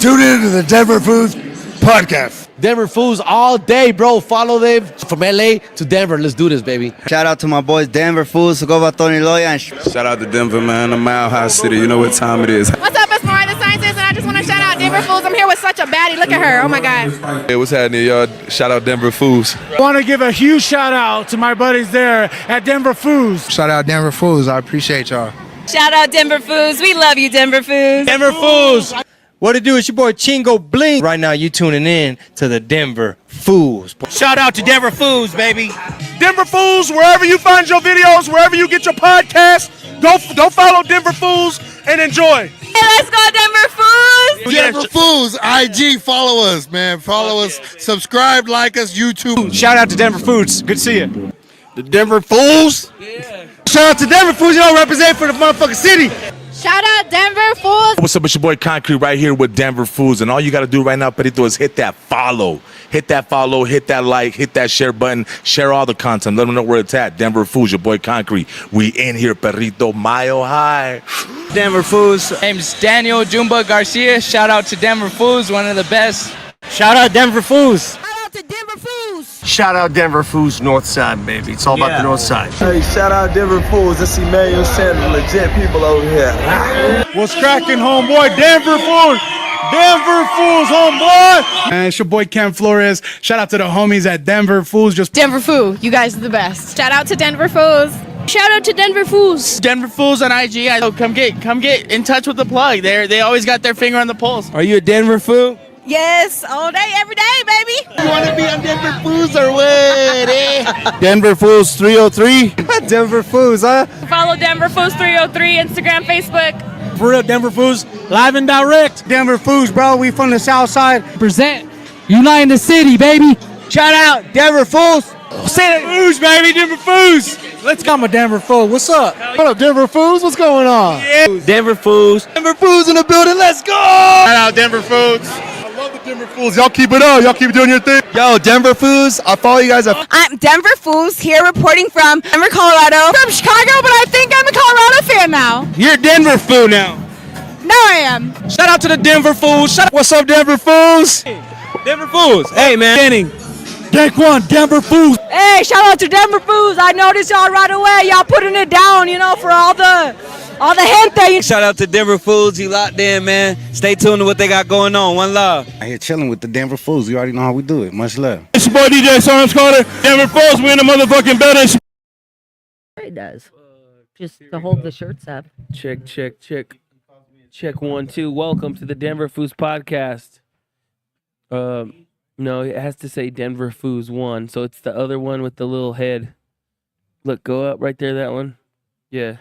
Tune in to the Denver Foos podcast. Denver Foos all day, bro. Follow them from LA to Denver. Let's do this, baby. Shout out to my boys, Denver Foos. Go about Tony Loya. Shout out to Denver, man. A Mile High City. You know what time it is. What's up? It's Mariah the Scientist, and I just want to shout out Denver Foos. I'm here with such a baddie. Look at her. Oh, my God. Hey, what's happening, y'all? Shout out Denver Foos. I want to give a huge shout out to my buddies there at Denver Foos. Shout out Denver Foos. I appreciate y'all. Shout out Denver Foos. We love you, Denver Foos. Denver Foos. What it do? It's your boy Chingo Bling. Right now, you tuning in to the Denver Foos. Shout out to Denver Foos, baby. Denver Foos, wherever you find your videos, wherever you get your podcasts, go follow Denver Foos and enjoy. Hey, let's go, Denver Foos. Denver Foos, IG, follow us, man. Follow us, subscribe, like us, YouTube. Shout out to Denver Foos. Good to see you. The Denver Foos. Yeah. Shout out to Denver Foos. You don't represent for the motherfucking city. Shout out Denver Foos. What's up, it's your boy Concrete right here with Denver Foos, and all you got to do right now, Perito, is hit that follow, hit that like, hit that share button, share all the content, let them know where it's at. Denver Foos, your boy Concrete. We in here, Perito, mile high. Denver Foos. Name's Daniel Jumba Garcia. Shout out to Denver Foos, one of the best. Shout out Denver Foos. Shout out to Denver Foos. Shout out Denver Foos, North Side, baby. It's all about the North Side. Hey, shout out Denver Fools. Let's see Mario Sanders, legit people over here. What's cracking, homeboy? Denver Foos. Denver Foos, homeboy. And it's your boy Ken Flores. Shout out to the homies at Denver Foos. Denver Foo. You guys are the best. Shout out to Denver Foos. Shout out to Denver Foos. Denver Foos on IG. Come get in touch with the plug. They always got their finger on the pulse. Are you a Denver Foo? Yes, all day, every day, baby. You want to be on Denver Foos or what, eh? Denver Foos 303. Denver Foos, huh? Follow Denver Foos 303, Instagram, Facebook. For real, Denver Foos, live and direct. Denver Foos, bro. We from the South Side. Present. Uniting the city, baby. Shout out Denver Foos. Say it, Foos, baby. Denver Foos. Let's come with Denver Foos. What's up? What up, Denver Foos? What's going on? Yeah. Denver Foos. Denver Foos in the building. Let's go. Shout out Denver Foos. Love the Denver Fools. Y'all keep it up. Y'all keep doing your thing. Yo, Denver Foos. I'll follow you guys up. I'm Denver Foos here reporting from Denver, Colorado. From Chicago, but I think I'm a Colorado fan now. You're Denver Foo now. Now I am. Shout out to the Denver Foos. What's up, Denver Foos? Denver Foos. Hey, man. Danny. Deck one, Denver Foos. Hey, shout out to Denver Foos. I noticed y'all right away. Y'all putting it down, for all the gente. Shout out to Denver Foos. You locked in, man. Stay tuned to what they got going on. One love. I here chilling with the Denver Foos. You already know how we do it. Much love. It's your boy DJ Sarnes Carter. Denver Foos, we in the motherfucking building. It does. Just to hold the shirts up. Check. Check 1, 2. Welcome to the Denver Foos podcast. No, it has to say Denver Foos 1. So it's the other one with the little head. Look, go up right there, that one. Yeah.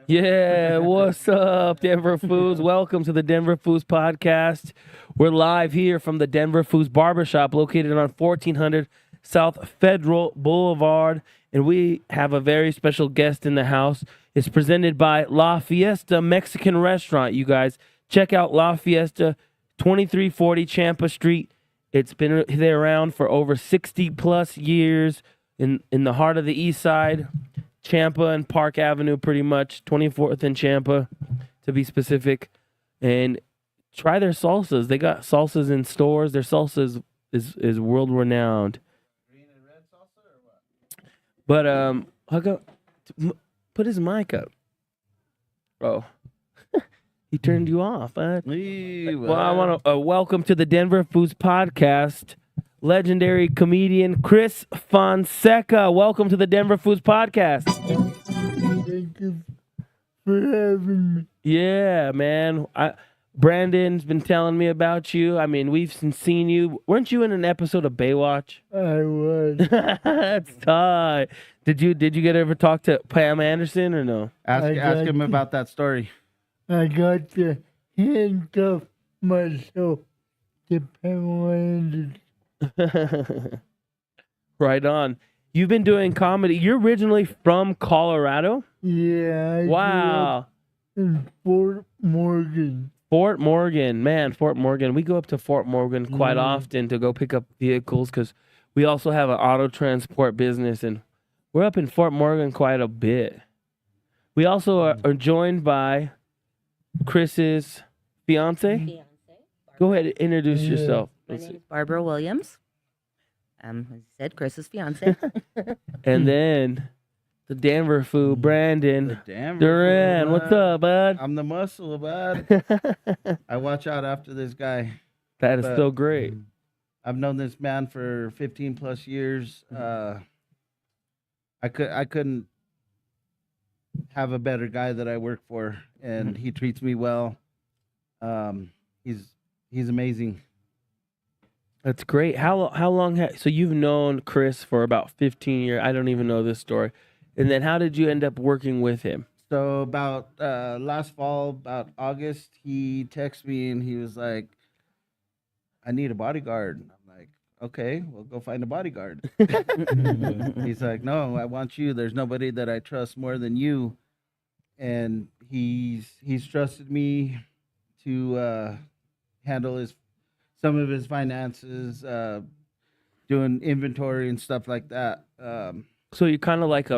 Yeah, what's up, Denver Foos? Welcome to the Denver Foos podcast. We're live here from the Denver Foos Barbershop located on 1400 South Federal Boulevard. And we have a very special guest in the house. It's presented by La Fiesta Mexican Restaurant, you guys. Check out La Fiesta, 2340 Champa Street. It's been there around for over 60-plus years in the heart of the east side. Champa and Park Avenue, pretty much. 24th and Champa, to be specific. And try their salsas. They got salsas in stores. Their salsa is world-renowned. Green and red salsa or what? But, Huggo, put his mic up. Oh. He turned you off. Well, I want to welcome to the Denver Foos podcast, legendary comedian Chris Fonseca. Welcome to the Denver Foos podcast. Thank you for having me. Yeah, man. Brandon's been telling me about you. I mean, we've seen you. Weren't you in an episode of Baywatch? I was. That's tight. Did you get ever talk to Pam Anderson or no? Ask him about that story. I got to handcuff myself to Pamela Anderson. Right on. You've been doing comedy. You're originally from Colorado? Yeah. Wow. In Fort Morgan. Fort Morgan. Man, Fort Morgan. We go up to Fort Morgan quite often to go pick up vehicles because we also have an auto transport business, and we're up in Fort Morgan quite a bit. We also are joined by Chris's fiance. Go ahead and introduce yourself. My name is Barbara Williams. As you said, Chris's fiance. And then the Denver Foo, Brandon Denver Duran. Foo, What's up, bud? I'm the muscle, bud. I watch out after this guy. That is But so great. I've known this man for 15 plus years. I couldn't have a better guy that I work for, and he treats me well. He's amazing. That's great. How long? So you've known Chris for about 15 years. I don't even know this story. And then how did you end up working with him? So about last fall, about August, he texted me and he was like, "I need a bodyguard." I'm like, "Okay, well, go find a bodyguard." He's like, "No, I want you. There's nobody that I trust more than you." And he's trusted me to handle some of his finances, doing inventory and stuff like that. So you're kind of like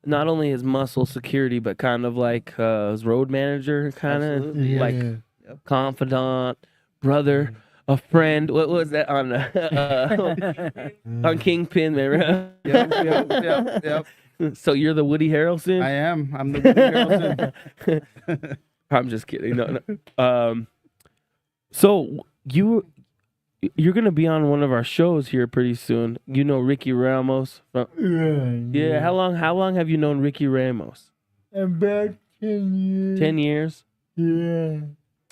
not only his muscle security, but kind of like his road manager, kind of Absolutely, like Yep. confidant, brother, a friend. What was that on on Kingpin, man? Yep. So you're the Woody Harrelson? I am. I'm the Woody Harrelson. I'm just kidding. No. So you're gonna be on one of our shows here pretty soon. You know Ricky Ramos? Yeah. How long have you known Ricky Ramos? About 10 years. 10 years? Yeah.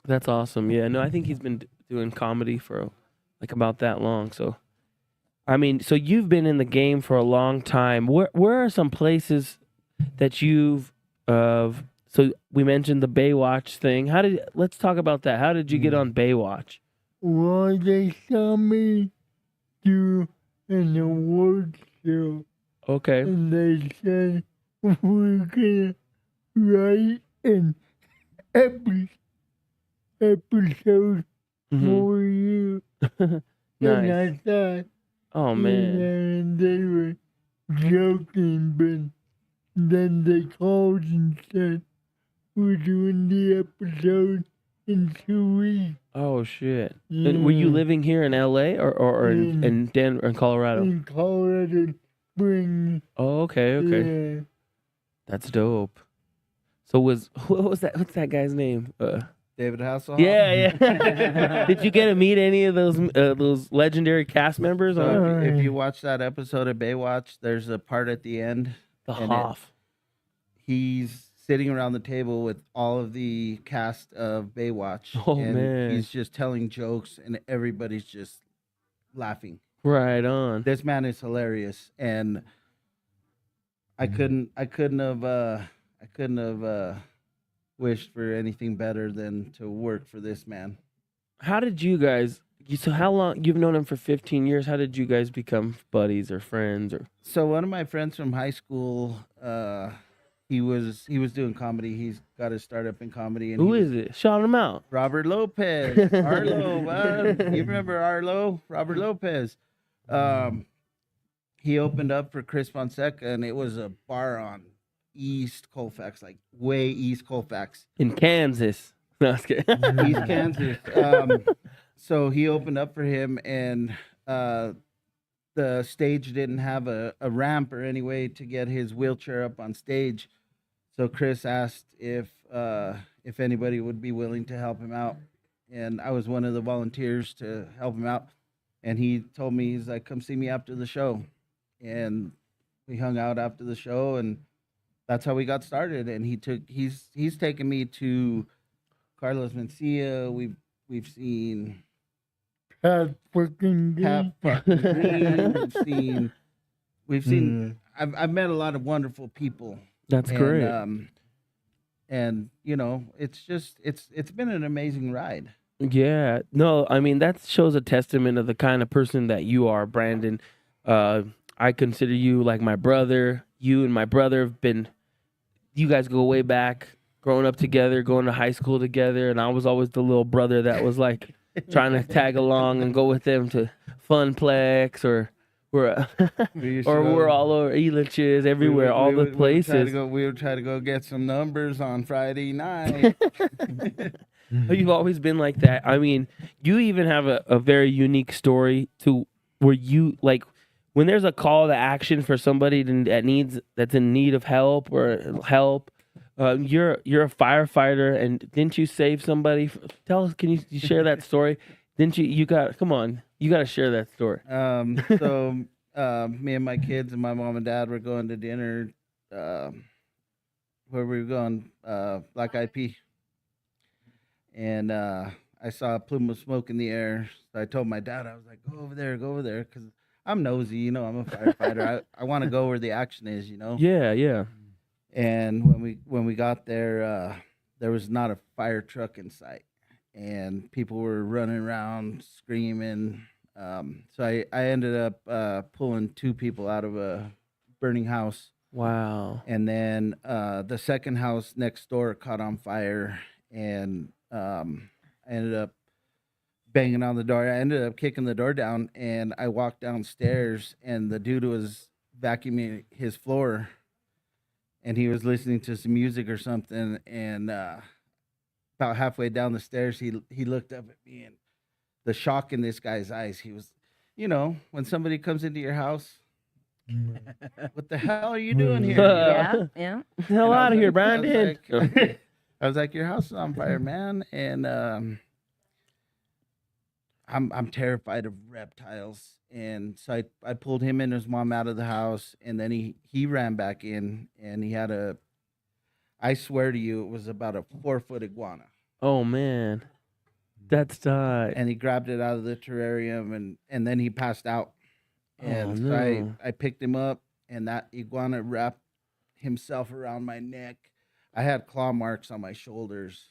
That's awesome. Yeah. No, I think he's been doing comedy for like about that long. So, I mean, so you've been in the game for a long time. Where are some places that you've so we mentioned the Baywatch thing. Let's talk about that. How did you get on Baywatch? Well, they saw me do an award show. Okay. And they said, we're gonna write an episode for you. And I thought, oh, man. And they were joking, but then they called and said, we're doing the episode in 2 weeks. Oh, shit. And were you living here in L.A. or in Denver, in Colorado? In Colorado Springs. Oh, okay. Yeah. That's dope. So what's that guy's name? David Hasselhoff. Yeah. Did you get to meet any of those legendary cast members? So if you watch that episode of Baywatch, there's a part at the end. The Hoff. He's sitting around the table with all of the cast of Baywatch. Oh, and man. He's just telling jokes and everybody's just laughing. Right on. This man is hilarious, and I couldn't have wished for anything better than to work for this man. How did you guys? So how long you've known him for 15 years? How did you guys become buddies or friends? Or so one of my friends from high school, he was doing comedy. He's got his startup in comedy. And who is it? Shout him out. Robert Lopez. Arlo. You remember Arlo? Robert Lopez. He opened up for Chris Fonseca, and it was a bar on East Colfax, like way East Colfax. In Kansas. No, I was kidding. East Kansas. So he opened up for him, and the stage didn't have a ramp or any way to get his wheelchair up on stage. So Chris asked if anybody would be willing to help him out, and I was one of the volunteers to help him out. And he told me, he's like, "Come see me after the show," and we hung out after the show, and that's how we got started. And he's taken me to Carlos Mencia. We've seen Pat fucking Green. We've seen. I've met a lot of wonderful people. That's great. And you know, it's been an amazing ride. Yeah. No, I mean, that shows a testament of the kind of person that you are, Brandon. I consider you like my brother. You and my brother have been, you guys go way back, growing up together, going to high school together. And I was always the little brother that was like trying to tag along and go with them to Funplex or we're all over Elitch's, everywhere, all the places. We would try to go get some numbers on Friday night. You've always been like that. I mean, you even have a very unique story to where you like when there's a call to action for somebody that's in need of help or help. You're a firefighter, and didn't you save somebody? Tell us, can you share that story? Didn't you? You got to share that story. So me and my kids and my mom and dad were going to dinner. Where we were going, Black Eyed Pea. And I saw a plume of smoke in the air. So I told my dad, I was like, go over there, because I'm nosy, you know, I'm a firefighter. I want to go where the action is, you know? Yeah, yeah. And when we got there, there was not a fire truck in sight. And people were running around, screaming. So I ended up pulling 2 people out of a burning house. Wow. And then the second house next door caught on fire, and I ended up banging on the door. I ended up kicking the door down, and I walked downstairs, and the dude was vacuuming his floor, and he was listening to some music or something, and about halfway down the stairs, he looked up at me, and the shock in this guy's eyes, he was, you know, when somebody comes into your house, what the hell are you doing here? Yeah. Hell out of here, Brandon. I was like, your house is on fire, man. And I'm terrified of reptiles. And so I pulled him and his mom out of the house, and then he ran back in, and he had I swear to you, it was about a 4-foot iguana. Oh man. That's tight. And he grabbed it out of the terrarium, and then he passed out. And no. so I picked him up, and that iguana wrapped himself around my neck. I had claw marks on my shoulders,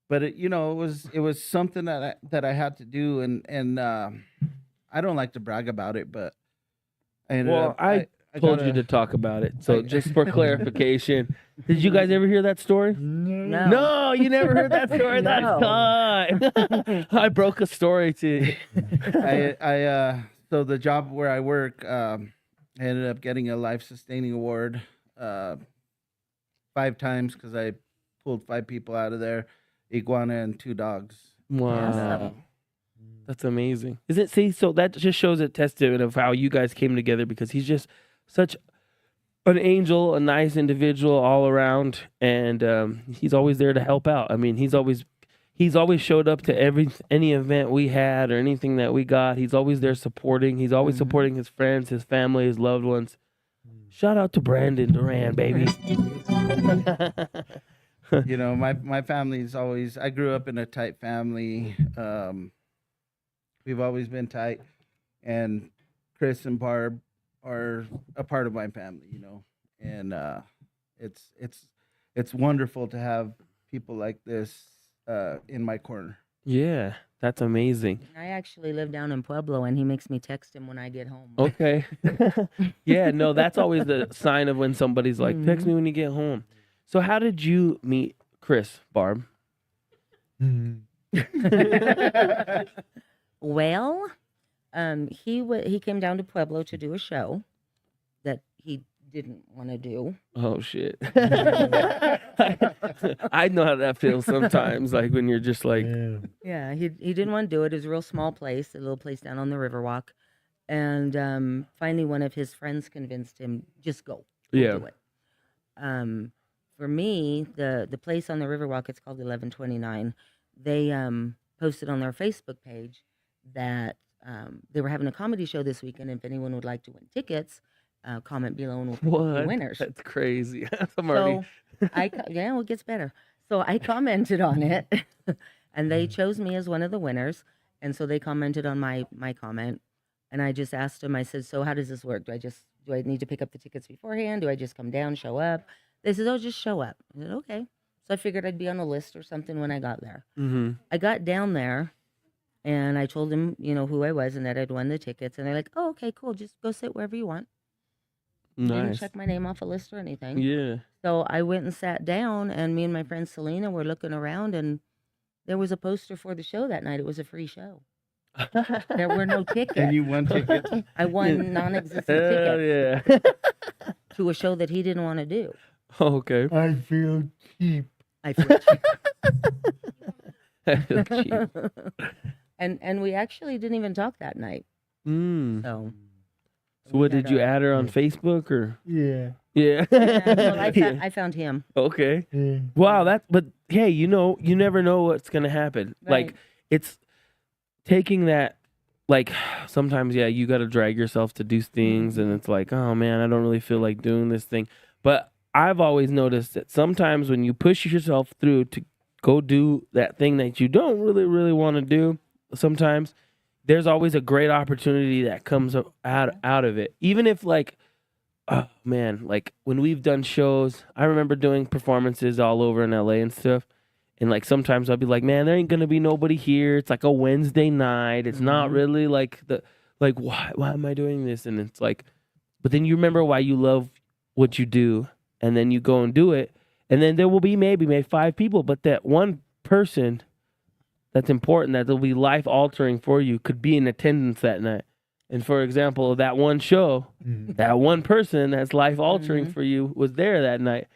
but it was something that I had to do, and I don't like to brag about it, but I told you to talk about it. So just for clarification, did you guys ever hear that story? No. No, you never heard that story. That's No. time. I broke a story to you. So the job where I work, I ended up getting a life-sustaining award 5 times because I pulled 5 people out of there, iguana and 2 dogs. Wow. That's amazing. Is it? See, so that just shows a testament of how you guys came together, because he's just such an angel, a nice individual all around, and he's always there to help out. I mean, he's always showed up to any event we had or anything that we got. He's always there supporting. He's always supporting his friends, his family, his loved ones. Shout out to Brandon Duran, baby. You know, my family's always. I grew up in a tight family. We've always been tight, and Chris and Barb are a part of my family. You know, and it's wonderful to have people like this in my corner. Yeah, that's amazing. I actually live down in Pueblo, and he makes me text him when I get home. Okay. Yeah, no, that's always the sign of when somebody's like, text me when you get home. So how did you meet Chris, Barb? Well, he came down to Pueblo to do a show that he didn't want to do. Oh shit. I know how that feels sometimes, like when you're just like Yeah, he didn't want to do it. It was a real small place, a little place down on the Riverwalk. And finally one of his friends convinced him, just go. Yeah. Do it. For me, the place on the Riverwalk, it's called 1129. They posted on their Facebook page that they were having a comedy show this weekend. If anyone would like to win tickets, comment below and we'll pick the winners. That's crazy. I'm So already yeah, well, it gets better. So I commented on it, and they chose me as one of the winners. And so they commented on my comment, and I just asked them. I said, "So how does this work? Do I need to pick up the tickets beforehand? Do I just come down, show up?" They said, "Oh, just show up." I said, "Okay." So I figured I'd be on a list or something when I got there. Mm-hmm. I got down there, and I told them, who I was and that I'd won the tickets. And they're like, "Oh, okay, cool. Just go sit wherever you want." Didn't Nice. check my name off a list or anything. Yeah. So I went and sat down, and me and my friend Selena were looking around, and there was a poster for the show that night. It was a free show. There were no tickets. And you won tickets? I won non-existent Hell tickets yeah. to a show that he didn't want to do. Okay. I feel cheap. I feel cheap. and we actually didn't even talk that night. Mm. So So what did you add her on Facebook or? Yeah. Yeah. well, I found him. Okay. Yeah. Wow, but hey, you never know what's gonna happen. Right. Like it's taking that. Like sometimes, yeah, you got to drag yourself to do things, and it's like, oh man, I don't really feel like doing this thing. But I've always noticed that sometimes when you push yourself through to go do that thing that you don't really want to do, sometimes there's always a great opportunity that comes out of it. Even if like, oh man, like when we've done shows, I remember doing performances all over in LA and stuff. And like sometimes I'll be like, man, there ain't gonna be nobody here. It's like a Wednesday night. It's not really like why am I doing this? And it's like, but then you remember why you love what you do, and then you go and do it, and then there will be maybe 5 people, but that one person that's important, that will be life altering for you, could be in attendance that night. And for example, that one show, that one person that's life altering for you was there that night.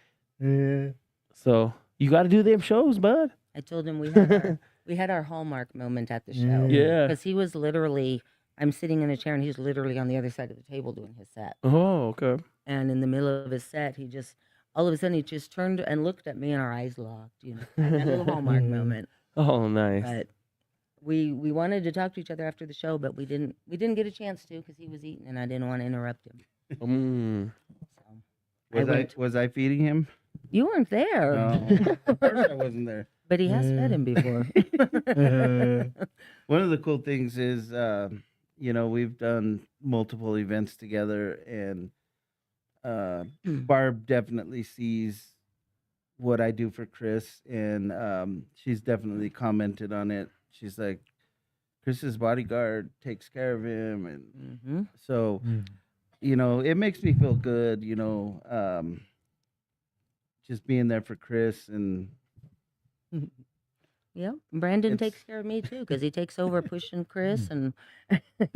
Yeah. So. You got to do them shows, bud. I told him we had our hallmark moment at the show. Yeah. Because he was literally, I'm sitting in a chair and he's literally on the other side of the table doing his set. Oh, okay. And in the middle of his set, he just, all of a sudden, he just turned and looked at me and our eyes locked. That little hallmark moment. Oh, nice. But we wanted to talk to each other after the show, but we didn't get a chance to because he was eating and I didn't want to interrupt him. Was I feeding him? You weren't there. No, of course I wasn't there. But he has fed him before. One of the cool things is, we've done multiple events together, and Barb definitely sees what I do for Chris, and she's definitely commented on it. She's like, Chris's bodyguard takes care of him, and so, it makes me feel good, just being there for Chris. And yeah, Brandon takes care of me too because he takes over pushing Chris and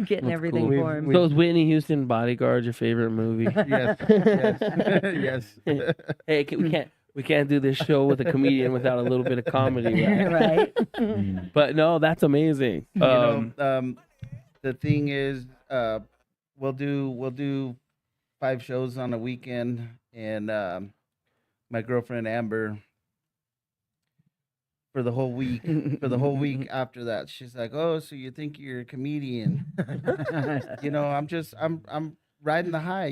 getting everything for him. So is Whitney Houston Bodyguard your favorite movie? Yes. Hey, we can't do this show with a comedian without a little bit of comedy, right? But no, that's amazing. The thing is, we'll do 5 shows on a weekend, and my girlfriend Amber, for the whole week after that, she's like, "Oh, so you think you're a comedian?" I'm riding the high.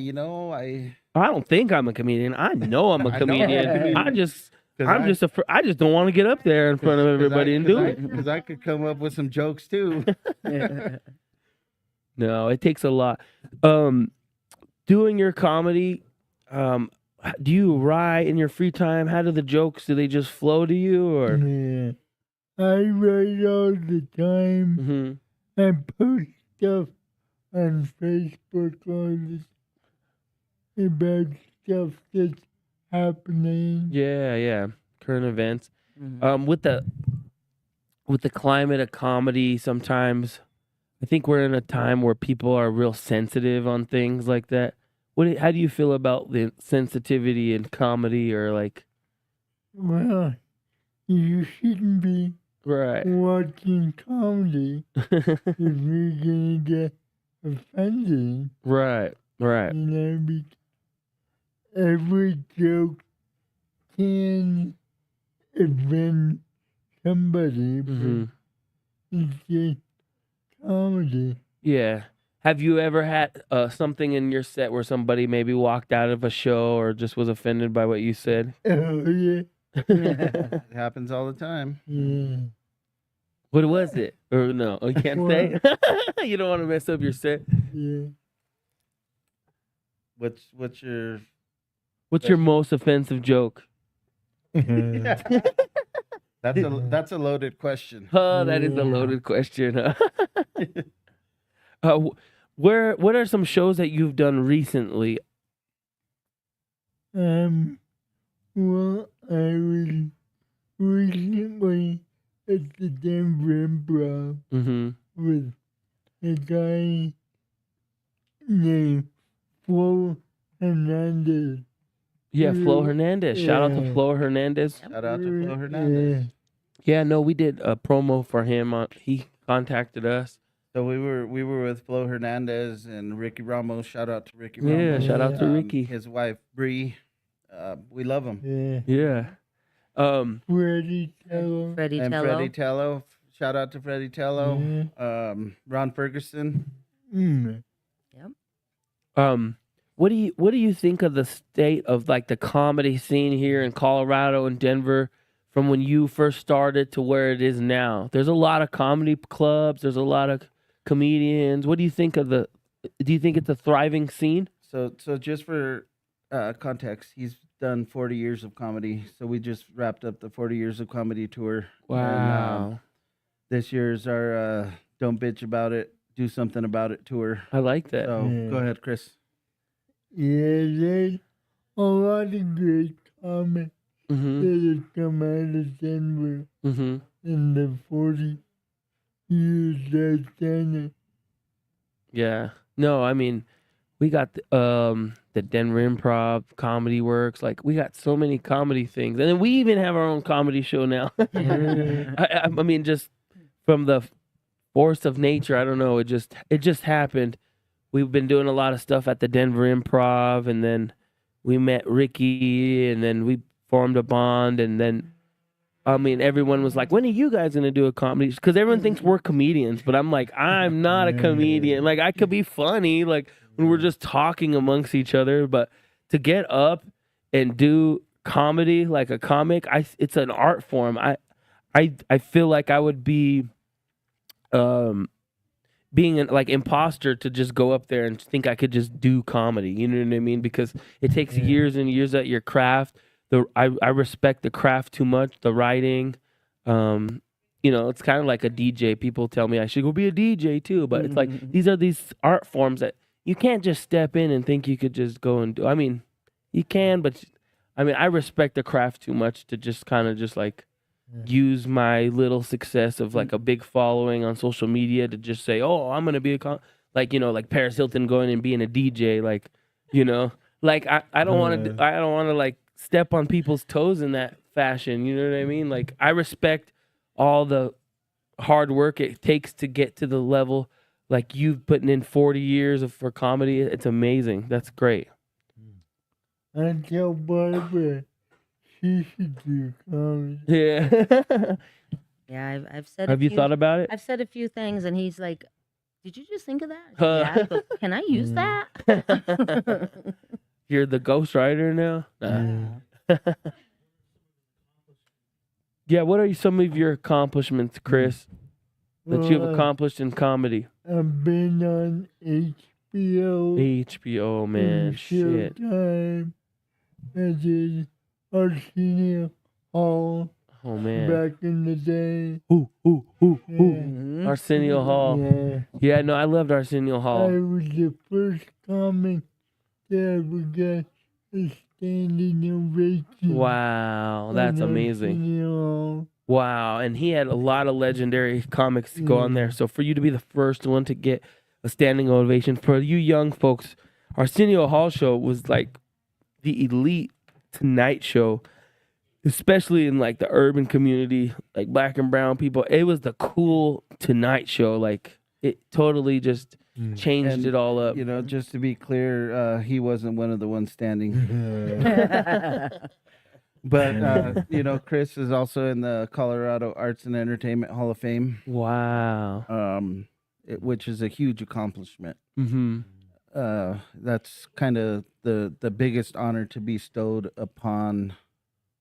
I don't think I'm a comedian. I know I'm a comedian. I just don't want to get up there in front of everybody and do it. Because I could come up with some jokes too. No, it takes a lot. Doing your comedy, do you write in your free time? How do the jokes, do they just flow to you, or? Yeah. I write all the time. I post stuff on Facebook all this about stuff that's happening. Yeah. Current events. With the climate of comedy, sometimes I think we're in a time where people are real sensitive on things like that. How do you feel about the sensitivity in comedy, or like? Well, you shouldn't be watching comedy if you're gonna get offended. Right. Every joke can offend somebody, but it's just comedy. Yeah. Have you ever had something in your set where somebody maybe walked out of a show or just was offended by what you said? Oh, yeah. It happens all the time. Yeah. What was it? Or no, you can't say? You don't want to mess up your set? Yeah. What's your most offensive joke? That's a loaded question. Oh, that is a loaded question. What are some shows that you've done recently? Well, I was recently at the Denver Improv with a guy named Flo Hernandez. Yeah, Flo Hernandez. Shout out to Flo Hernandez. Shout out to Flo Hernandez. Yeah, no, we did a promo for him. He contacted us. So we were with Flo Hernandez and Ricky Ramos. Shout out to Ricky Yeah, Ramos. shout out to Ricky. His wife Bree. We love him. Yeah. Freddie Tello. Freddie And Tello. Freddie Tello. Shout out to Freddie Tello. Ron Ferguson. What do you think of the state of like the comedy scene here in Colorado and Denver from when you first started to where it is now? There's a lot of comedy clubs. There's a lot of comedians. What do you think of do you think it's a thriving scene? So just for context, he's done 40 years of comedy. So we just wrapped up the 40 years of comedy tour. Wow. And, this year's our Don't Bitch About It, Do Something About It tour. I like that. So go ahead, Chris. Yeah, there's a lot of great comics that have come out of Denver in the 40 years I've done it. Yeah. No, I mean, we got the Denver Improv, Comedy Works. Like, we got so many comedy things. And then we even have our own comedy show now. I mean, just from the force of nature, I don't know. It just happened. We've been doing a lot of stuff at the Denver Improv, and then we met Ricky, and then we formed a bond, and then, I mean, everyone was like, when are you guys going to do a comedy? Because everyone thinks we're comedians, but I'm like, I'm not a comedian. Like, I could be funny, like, when we're just talking amongst each other, but to get up and do comedy like a comic, it's an art form. I feel like I would be being an like imposter to just go up there and think I could just do comedy. You know what I mean? Because it takes years and years at your craft. I respect the craft too much, the writing. You know, it's kind of like a DJ. People tell me I should go be a DJ too, but it's like these are these art forms that you can't just step in and think you could just go and do. I mean, you can, but I mean, I respect the craft too much to just kind of just like use my little success of like a big following on social media to just say, oh, I'm gonna be like, you know, like Paris Hilton going and being a DJ, like, you know, like I don't want to like step on people's toes in that fashion. You know what I mean? Like, I respect all the hard work it takes to get to the level like you've putting in 40 years for comedy. It's amazing. That's great. I tell Barbara she should do comedy. Yeah. Yeah, I've said. Have you thought about it? I've said a few things, and he's like, "Did you just think of that?" Yeah. I go, can I use that? You're the ghostwriter now? Yeah, what are some of your accomplishments, Chris, that you've accomplished in comedy? I've been on HBO. HBO, man, shit. Showtime. I did Arsenio Hall. Oh, man. Back in the day. Yeah. Arsenio Hall. Yeah, no, I loved Arsenio Hall. I was the first comic that ever got a standing ovation. Wow, that's amazing. Arsenio Hall. Wow, and he had a lot of legendary comics go on there. So for you to be the first one to get a standing ovation, for you young folks, Arsenio Hall show was like the elite Tonight Show, especially in like the urban community, like black and brown people. It was the cool Tonight Show. Like, it totally just changed it all up. You know, just to be clear, he wasn't one of the ones standing. But, you know, Chris is also in the Colorado Arts and Entertainment Hall of Fame. Wow. Which is a huge accomplishment. Mm-hmm. That's kind of the biggest honor to be bestowed upon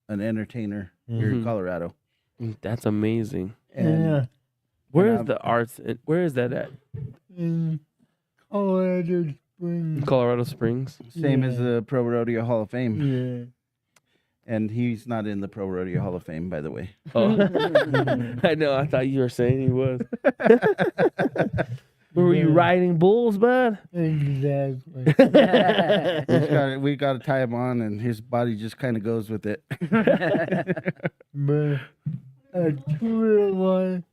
an entertainer here in Colorado. That's amazing. And, where is the arts? Where is that at? In Colorado Springs. Colorado Springs. Same as the Pro Rodeo Hall of Fame. Yeah. And he's not in the Pro Rodeo Hall of Fame, by the way. Oh, I know. I thought you were saying he was. Were you riding bulls, bud? Exactly. we got to tie him on, and his body just kind of goes with it. But a tour line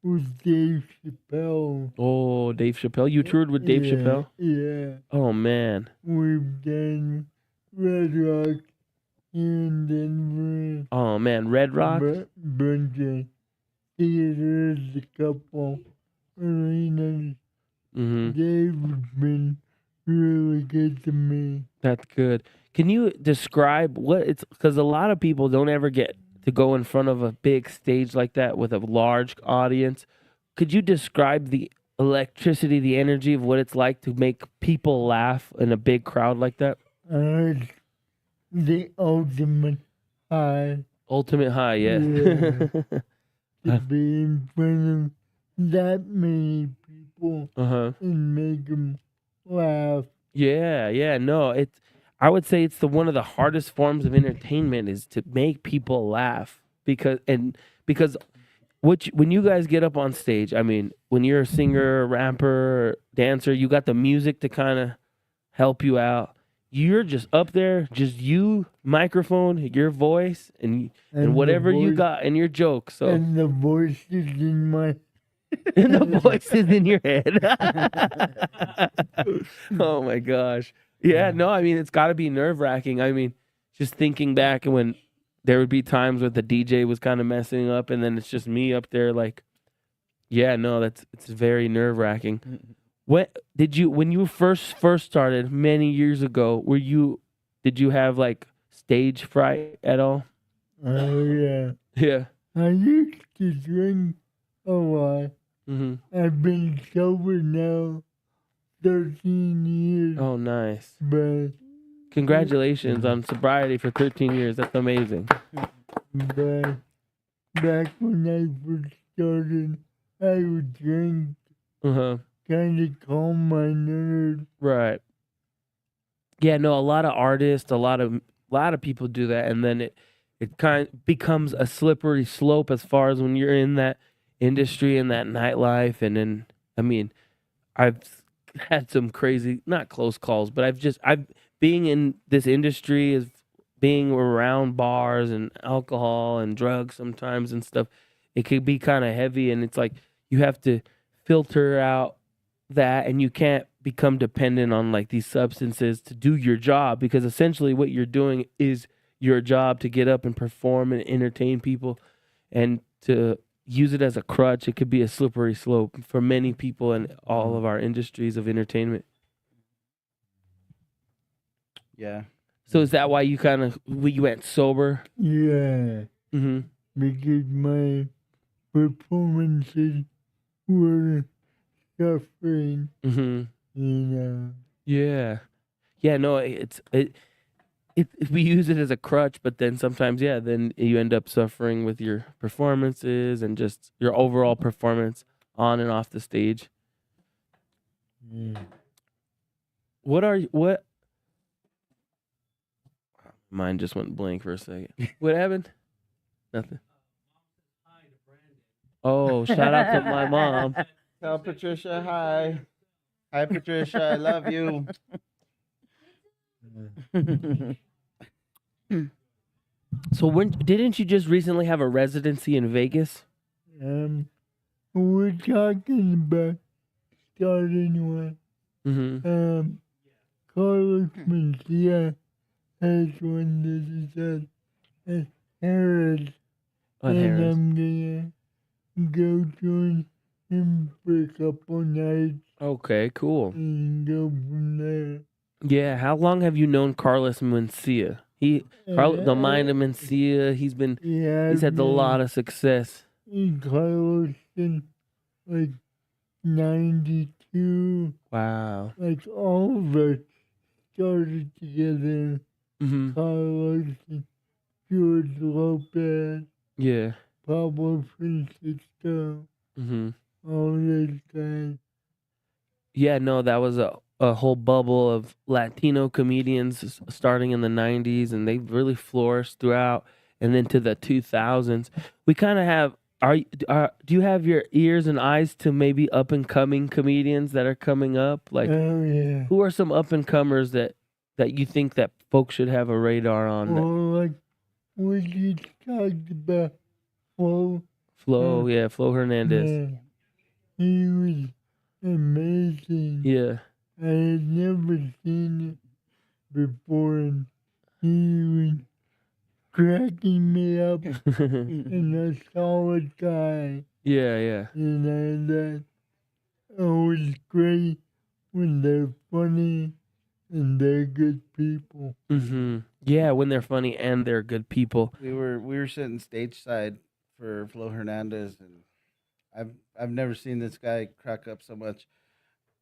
with Dave Chappelle. Oh, Dave Chappelle. You toured with Dave Chappelle? Yeah. Oh, man. We've done Red Rock in Denver. Oh man, Red Rock. Bunch of theaters, a couple arenas. Mm-hmm. They've been really good to me. That's good. Can you describe what it's, because a lot of people don't ever get to go in front of a big stage like that with a large audience. Could you describe the electricity, the energy of what it's like to make people laugh in a big crowd like that? It's the ultimate high. Ultimate high, yeah. To be in front of that many people Uh-huh. and make them laugh. Yeah, no, it's, I would say it's one of the hardest forms of entertainment is to make people laugh because when you guys get up on stage, I mean, when you're a singer, rapper, dancer, you got the music to kind of help you out. You're just up there, just you, microphone, your voice, and whatever you got, and your joke. So And the voices in my and the voices in your head. Oh my gosh. Yeah, no, I mean, it's got to be nerve-wracking. I mean, just thinking back when there would be times where the DJ was kind of messing up and then it's just me up there like, yeah, no, it's very nerve-wracking. When you first started many years ago, did you have like stage fright at all? Oh, yeah. Yeah. I used to drink a lot. Mm-hmm. I've been sober now 13 years. Oh, nice. But Congratulations on sobriety for 13 years. That's amazing. But back when I first started, I would drink, Uh-huh. kind of calm my nerves. Right. Yeah, no, a lot of artists, a lot of people do that, and then it kind of becomes a slippery slope as far as when you're in that industry and that nightlife. And then, I mean, I've had some crazy, not close calls, but I've being in this industry is being around bars and alcohol and drugs sometimes and stuff. It could be kind of heavy, and it's like you have to filter out that, and you can't become dependent on like these substances to do your job, because essentially what you're doing is your job to get up and perform and entertain people, and to use it as a crutch, it could be a slippery slope for many people in all of our industries of entertainment. Yeah. So is that why you went sober? Yeah. Mm-hmm. Because my performances were suffering. Mm-hmm. Yeah. Yeah, no, we use it as a crutch, but then sometimes, yeah, then you end up suffering with your performances and just your overall performance on and off the stage. What? Mine just went blank for a second. What happened? Nothing. Oh, shout out to my mom. Tell Patricia hi. Hi, Patricia. I love you. So didn't you just recently have a residency in Vegas? We're talking about starting one. Mm-hmm. Carlos Mencia has one that is at Harris. On And Harris. I'm gonna go join him for a couple nights Okay, cool. and go from there. Yeah, how long have you known Carlos Mencia? The mind of Mencia, he's had a lot of success. Carlos in like 92. Wow. Like all of us started together. Mm-hmm. Carlos and George Lopez, Yeah. Pablo Francisco, Mm-hmm. all those guys. Yeah, no, that was a whole bubble of Latino comedians starting in the 90s, and they really flourished throughout, and then to the 2000s. We kind of have, do you have your ears and eyes to maybe up-and-coming comedians that are coming up? Like, Oh, yeah. who are some up-and-comers that you think that folks should have a radar on? Well, like what you talked about, Flo. Flo, yeah, Flo Hernandez. Yeah. He was amazing. Yeah. I had never seen it before, and he was cracking me up in a solid guy. Yeah. You know, that always great when they're funny and they're good people. Yeah, when they're funny and they're good people. We were sitting stage side for Flo Hernandez, and I've never seen this guy crack up so much.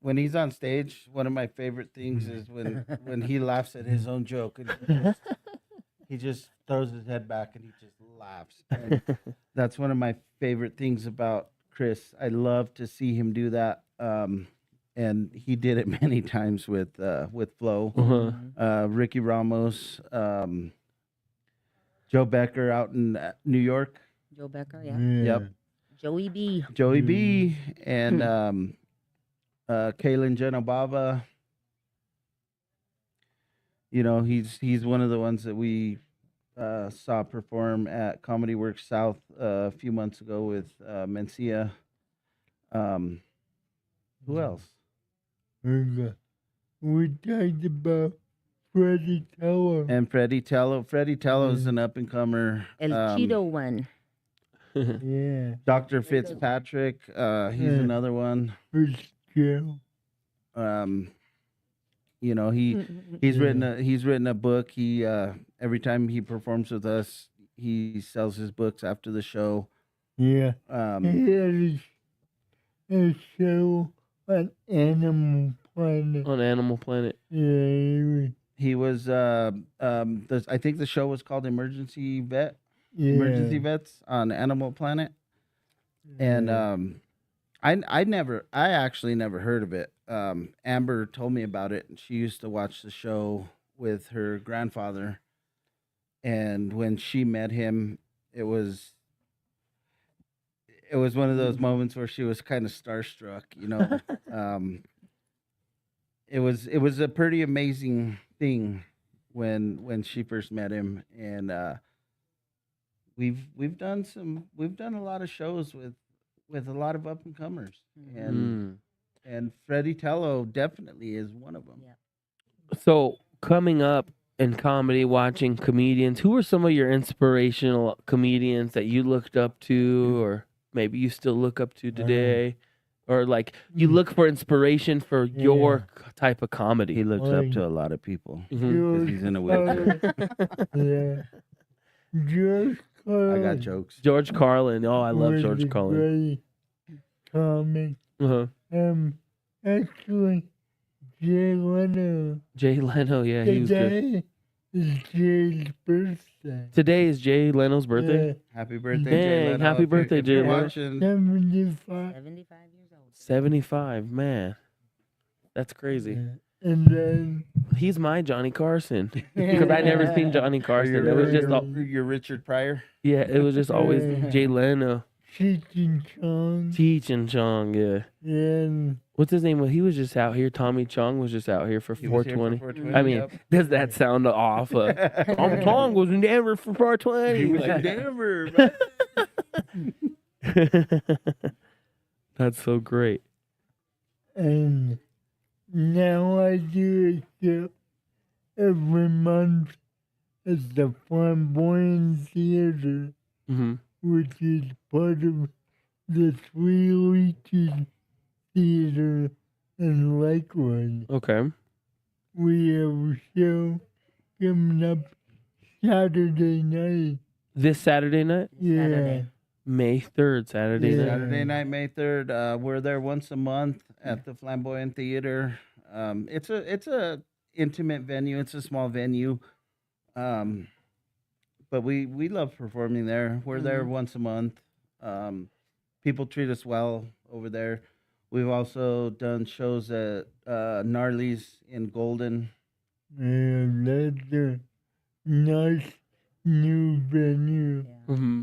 When he's on stage, one of my favorite things is when he laughs at his own joke, and he just throws his head back and he just laughs. And that's one of my favorite things about Chris. I love to see him do that. And he did it many times with Flo, Ricky Ramos, Joe Becker out in New York. Joe Becker, yeah. Yep. Joey B. Joey B. And Kaylin Genovava. You know, he's one of the ones that we saw perform at Comedy Works South a few months ago with Mencia. Who else? We talked about Freddie Tello. And Freddie Tello. Freddie Tello's an up and comer. El Cheeto one. Yeah. Dr. Fitzpatrick. He's another one. Fitzgerald. You know, he's written a book. He every time he performs with us, he sells his books after the show. Yeah. He had a show on Animal Planet. On Animal Planet. Yeah. He was I think the show was called Emergency Vet. Yeah. Emergency Vets on Animal Planet. And I actually never heard of it. Amber told me about it, and she used to watch the show with her grandfather. And when she met him, it was one of those moments where she was kind of starstruck, you know. It was a pretty amazing thing when she first met him, and we've done a lot of shows with a lot of up and comers, and Freddie Tello definitely is one of them. So coming up in comedy, watching comedians, who are some of your inspirational comedians that you looked up to, or maybe you still look up to today? Or like you look for inspiration for your type of comedy. He looks up to a lot of people because he's in a wheelchair. Yeah. George Carlin. I got jokes. George Carlin. Oh, I love was George a Carlin. great comic. Actually, Jay Leno. Jay Leno, yeah, he was good. Today is Jay's birthday. Today is Jay Leno's birthday. Yeah. Happy birthday, Dang, Jay Leno. happy birthday, If you're Jay Leno. watching, 75. 75 years old. 75, man. That's crazy. And then He's my Johnny Carson. Because I never seen Johnny Carson. It was just you're Richard Pryor. yeah, it was just always Jay Leno. Cheech and Chong. Cheech and Chong, yeah. And What's his name? He was just out here. Tommy Chong was just out here for He was here for 420. 420, I mean, yep. does that sound off? Tommy Chong was in Denver for 420. He was in Denver, man. That's so great. And now I do a show every month at the Flamboyant Theater, which is part of the Three Leeches Theater in Lakewood. Okay. We have a show coming up Saturday night. This Saturday night? Yeah. Saturday. May 3rd, Saturday night. Saturday night, May 3rd. We're there once a month at the Flamboyant Theater. It's a intimate venue. It's a small venue. But we love performing there. We're there once a month. People treat us well over there. We've also done shows at Gnarly's in Golden. And that's a nice new venue. Mm-hmm.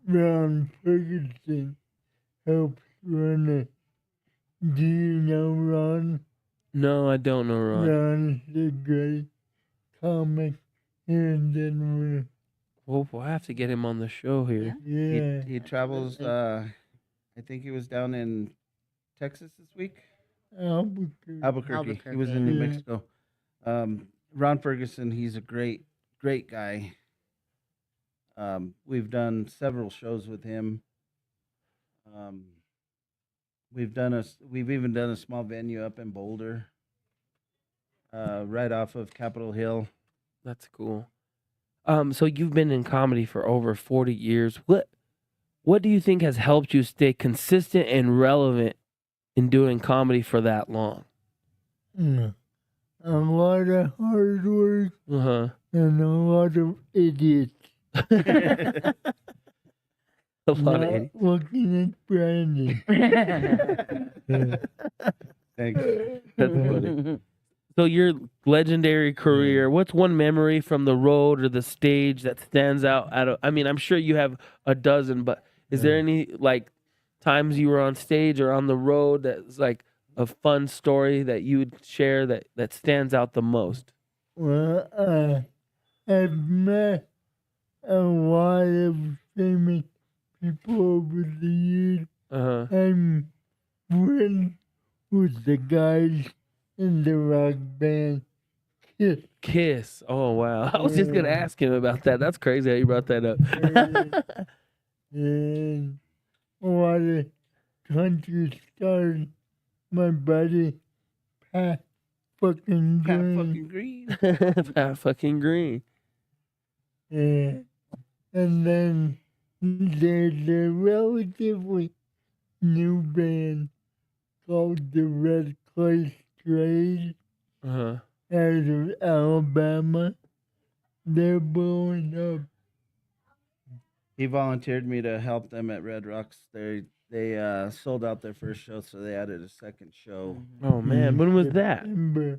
Ron Ferguson helps run it. Do you know Ron? No, I don't know Ron. Ron is a great comic here in Denver. Well, we'll have to get him on the show here. Yeah. He travels. I think he was down in Texas this week. Albuquerque. He was in New Yeah. Mexico. Ron Ferguson. He's a great guy. We've done several shows with him. We've even done a small venue up in Boulder, right off of Capitol Hill. That's cool. So you've been in comedy for over 40 years. What do you think has helped you stay consistent and relevant in doing comedy for that long? A lot of hard work and a lot of idiots. A lot of Not idiots. looking at Brandon. Thanks. That's funny. So your legendary career, what's one memory from the road or the stage that stands out? I mean, I'm sure you have a dozen, but is there any like times you were on stage or on the road that's like a fun story that you would share that stands out the most? Well, I've met a lot of famous people over the years. I'm friends with the guys in the rock band Kiss. Kiss. Oh wow. I was just gonna ask him about that. That's crazy how you brought that up. And a lot of country stars. My buddy Pat fucking Green. Pat fucking Green. And then there's a relatively new band called the Red Clay Strays out of Alabama. They're blowing up. He volunteered me to help them at Red Rocks. They sold out their first show, so they added a second show. Oh man, when was that?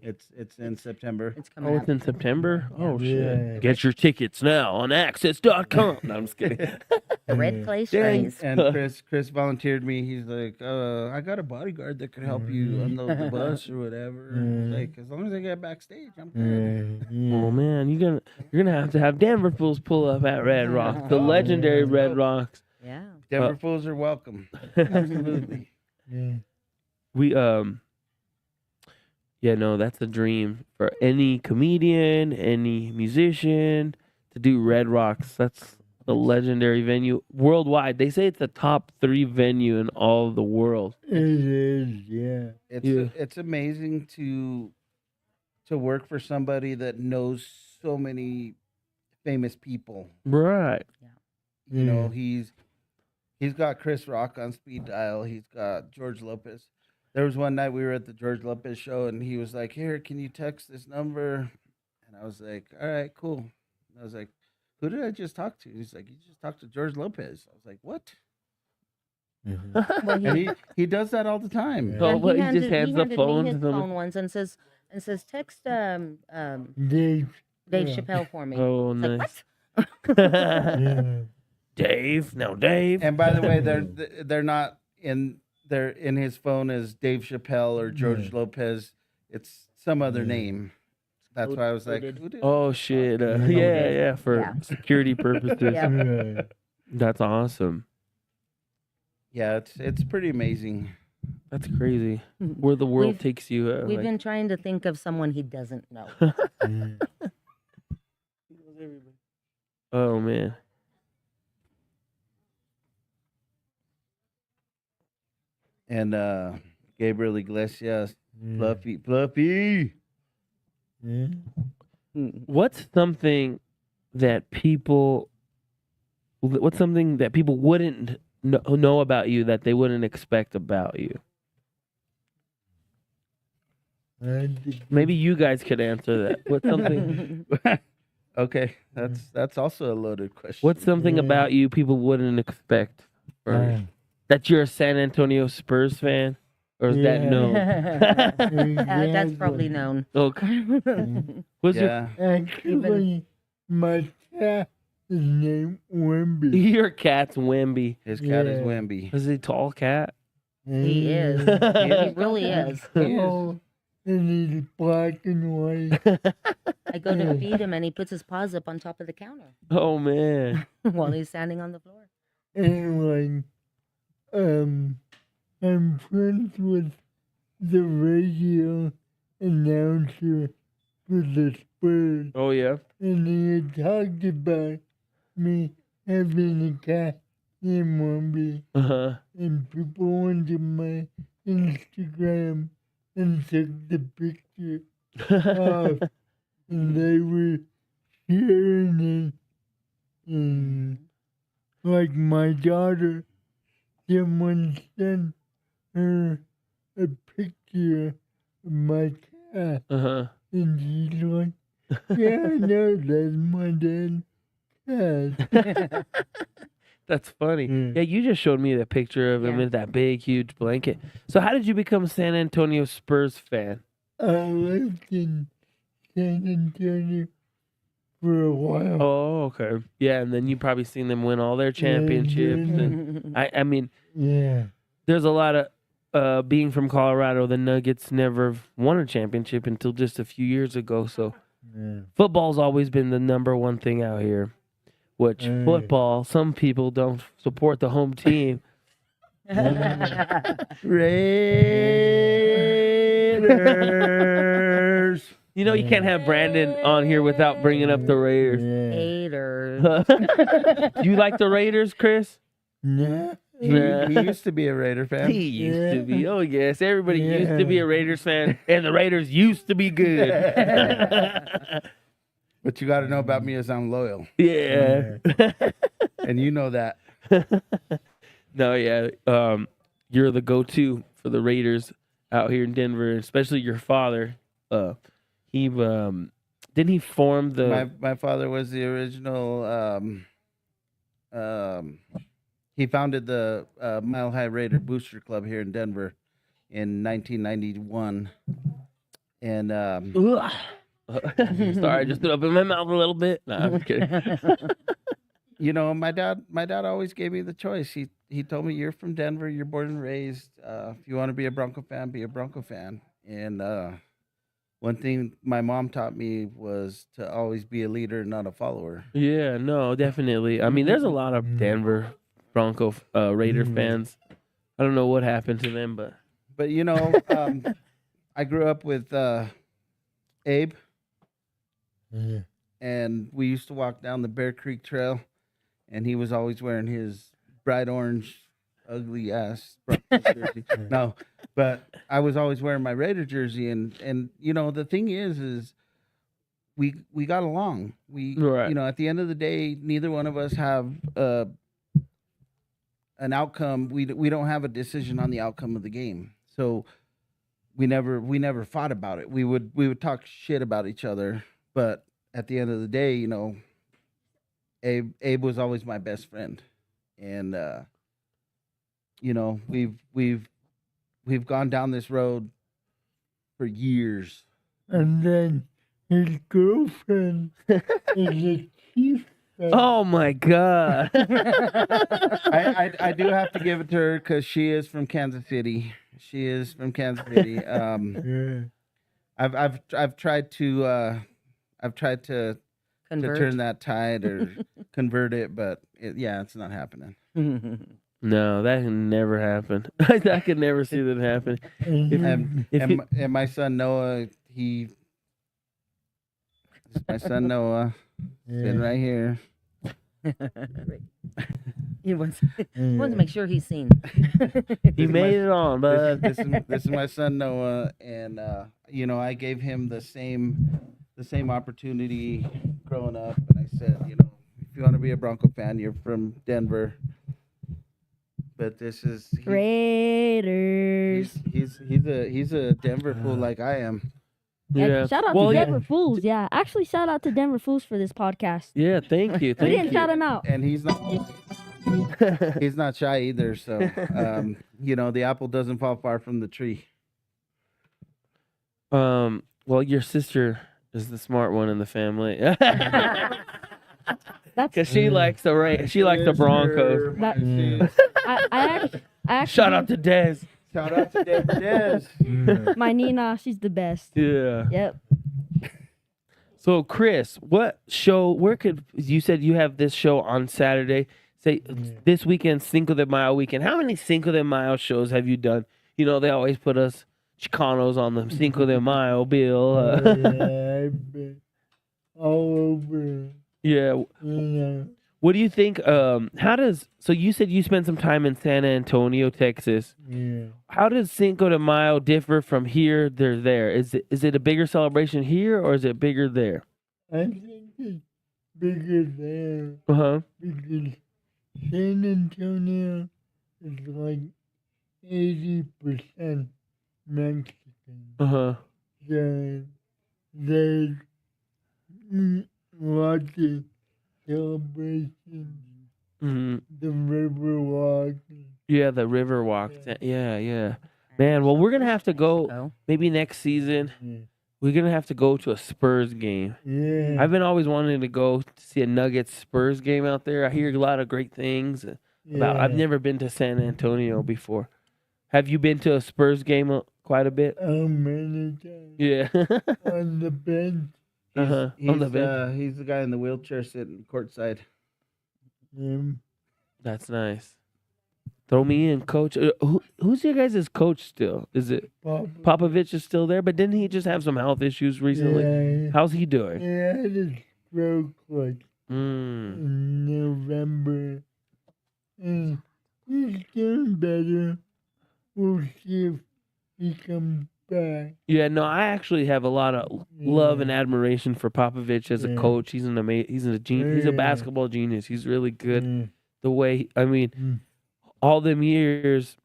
It's in September. It's Oh, it's in September? Oh shit. Yeah. Get your tickets now on access.com. No, I'm just kidding. The Red Clay Dang. Strays. And Chris volunteered me. He's like, I got a bodyguard that could help you unload the bus or whatever. And I was like, as long as I get backstage, I'm good. Oh man, you're gonna have Denver Fools pull up at Red Rocks, the legendary Red Rocks. Yeah. Denver Fools are welcome. Absolutely. We yeah, no, that's a dream for any comedian, any musician to do Red Rocks. That's a legendary venue worldwide. They say it's the top 3 venue in all of the world. It is, yeah. It's amazing to work for somebody that knows so many famous people. Right. You know, he's got Chris Rock on speed dial. He's got George Lopez. There was one night we were at the George Lopez show, and he was like, "Here, can you text this number?" And I was like, "All right, cool." And I was like, "Who did I just talk to?" He's like, "You just talked to George Lopez." I was like, "What?" Well, And he does that all the time. Oh, but he just hands the handed phone me to his them. phone once and says text Dave. Dave Yeah. Chappelle for me. Oh, It's like, nice. Yeah. Dave. No, Dave. And by the way, they're not in his phone as Dave Chappelle or George Lopez. It's some other name. That's why I was like, who did? Oh shit. Yeah, for security purposes. Yeah. That's awesome. Yeah, it's pretty amazing. That's crazy. Where the world We've- takes you. We've like- been trying to think of someone he doesn't know. Oh man. And Gabriel Iglesias, Fluffy. What's something that people wouldn't know about you that they wouldn't expect about you? Maybe you guys could answer that. What's something Okay, that's also a loaded question. What's something about you people wouldn't expect? Or that you're a San Antonio Spurs fan? Or is that known? That's probably known. Okay. What's Yeah. Actually, my cat is named Wemby. your cat's Wemby? His cat is Yeah. Wemby. Is he a tall cat? He is. He really is. Oh, and he's black and white. I go to feed him and he puts his paws up on top of the counter Oh man. while he's standing on the floor. And I'm friends with the radio announcer for the Spurs. Oh yeah. And he had talked about me having a cat named Mombi. And people went to my Instagram and took the picture off. And they were sharing it. And like my daughter, someone sent her a picture of my cat. And she's like, yeah, I know that's my dad's cat. That's funny. Yeah, you just showed me the picture of him with that big, huge blanket. So how did you become a San Antonio Spurs fan? I lived in San Antonio for a while. Oh, okay. Yeah, and then you probably seen them win all their championships. And I mean, Yeah. there's a lot of being from Colorado, the Nuggets never won a championship until just a few years ago. So football's always been the number one thing out here. Which football, some people don't support the home team. Raiders. You know you can't have Brandon on here without bringing up the Raiders. Haters. You like the Raiders, Chris? No. He used to be a Raider fan. He used to be. Oh, yes. Everybody used to be a Raiders fan, and the Raiders used to be good. What you got to know about me is I'm loyal. Yeah. And you know that. No, yeah. You're the go-to for the Raiders out here in Denver, especially your father. He didn't he form the... My father was the original... he founded the Mile High Raider Booster Club here in Denver in 1991. And... Sorry, I just threw up in my mouth a little bit. No, I'm kidding. You know, my dad always gave me the choice. He told me, you're from Denver, you're born and raised. If you want to be a Bronco fan, be a Bronco fan. And one thing my mom taught me was to always be a leader, not a follower. Yeah, no, definitely. I mean, there's a lot of Denver Bronco Raider fans. I don't know what happened to them, but you know, I grew up with Abe. And we used to walk down the Bear Creek Trail, and he was always wearing his bright orange, ugly ass jersey. No, but I was always wearing my Raider jersey, and you know the thing is we got along. You know, at the end of the day, neither one of us have an outcome. We don't have a decision on the outcome of the game, so we never fought about it. We would talk shit about each other. But at the end of the day, you know, Abe was always my best friend, and you know, we've gone down this road for years. And then his girlfriend is a chief. oh my God! I do have to give it to her because she is from Kansas City. She is from Kansas City. I've tried to turn that tide or convert it, but it's not happening. No, that can never happen. I could never see that happen. And my son Noah, this is my son Noah, sitting right here. He wants to make sure he's seen. He made it on, bud. This is my son Noah, and you know, I gave him the same opportunity growing up, and I said, you know, if you want to be a Bronco fan, you're from Denver. But this is Raiders. He's a Denver fool like I am. Yeah. Shout out to Denver Fools. Yeah, actually, shout out to Denver Fools for this podcast. Yeah, thank you. We didn't shout him out. And he's not shy either. So you know, the apple doesn't fall far from the tree. Well, your sister is the smart one in the family. Because she likes the Broncos. I actually Shout out to Dez. Shout out to Dez. My Nina, she's the best. Yeah. Yep. So, Chris, you said you have this show on Saturday. Say this weekend, Cinco de Mayo weekend. How many Cinco de Mayo shows have you done? You know, they always put us Chicanos on the Cinco de Mayo bill. I've been all over. Yeah. What do you think? So you said you spent some time in San Antonio, Texas. Yeah. How does Cinco de Mayo differ from here to there? Is it a bigger celebration here or is it bigger there? I think it's bigger there. Uh-huh. Because San Antonio is like 80% Mexican. Uh-huh. So there's lots of celebrations. Mm-hmm. The river walk. Yeah, the river walk. Yeah. Man, well, we're gonna have to go maybe next season. We're gonna have to go to a Spurs game. Yeah. I've been always wanting to go to see a Nuggets Spurs game out there. I hear a lot of great things about. I've Yeah. never been to San Antonio before. Have you been to a Spurs game quite a bit? Many times. Yeah. On the bench. On the bench. He's the guy in the wheelchair sitting courtside. That's nice. Throw me in, coach. Who's your guys' coach still? Is it Popovich is still there? But didn't he just have some health issues recently? Yeah. How's he doing? He had a stroke like Mm. in November. And he's doing better. We'll see if he comes back. Yeah, no, I actually have a lot of love and admiration for Popovich as a coach. He's he's a genius. He's a basketball genius. He's really good. The way all them years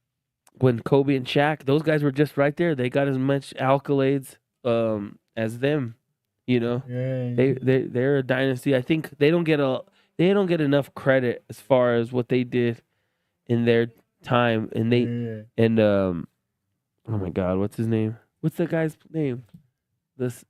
when Kobe and Shaq, those guys were just right there. They got as much accolades as them. You know, they're a dynasty. I think they don't get enough credit as far as what they did in their time. And oh my God, what's his name? What's the guy's name? This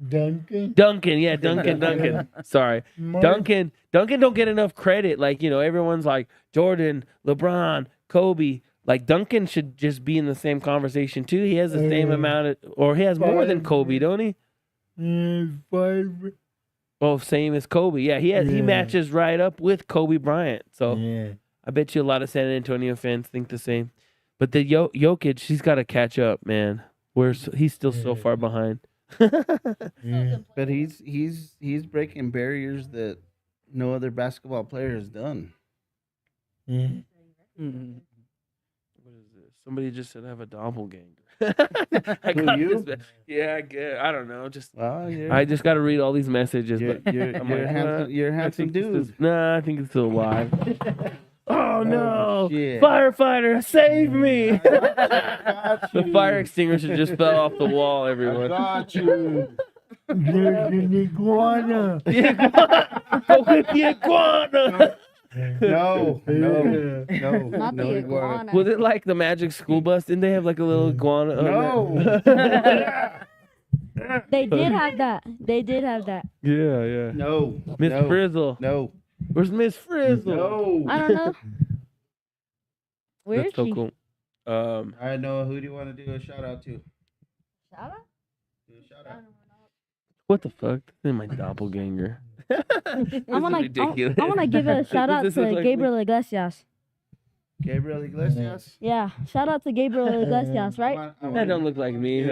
Duncan? Duncan, yeah, Duncan. Sorry. Duncan don't get enough credit. Like, everyone's like Jordan, LeBron, Kobe. Like, Duncan should just be in the same conversation too. He has the same amount or he has more than Kobe, don't he? 5. Oh, same as Kobe. Yeah, he matches right up with Kobe Bryant. So I bet you a lot of San Antonio fans think the same. But the Jokic, he's got to catch up, man. He's still so far behind. But he's breaking barriers that no other basketball player has done. What is this? Somebody just said I have a doppelganger. Yeah, I get. I don't know. I just got to read all these messages. You're a handsome dude. Nah, I think it's still alive. Oh no! Shit. Firefighter, save me! The fire extinguisher just fell off the wall, everyone. Got you. There's an iguana. Go get the iguana! No Not the iguana. Was it like the Magic School Bus? Didn't they have like a little iguana? No. They did have that. Yeah. No. Miss Frizzle. No. Where's Miss Frizzle? No. I don't know. Where is That's so she? cool. All right, Noah, who do you want to do a shout out to? Shout out? Do a shout out. What the fuck? This is my doppelganger. I want to give a shout out This to is like Gabriel Iglesias. Gabriel Iglesias? Yeah, shout out to Gabriel Iglesias, right? That don't look like me.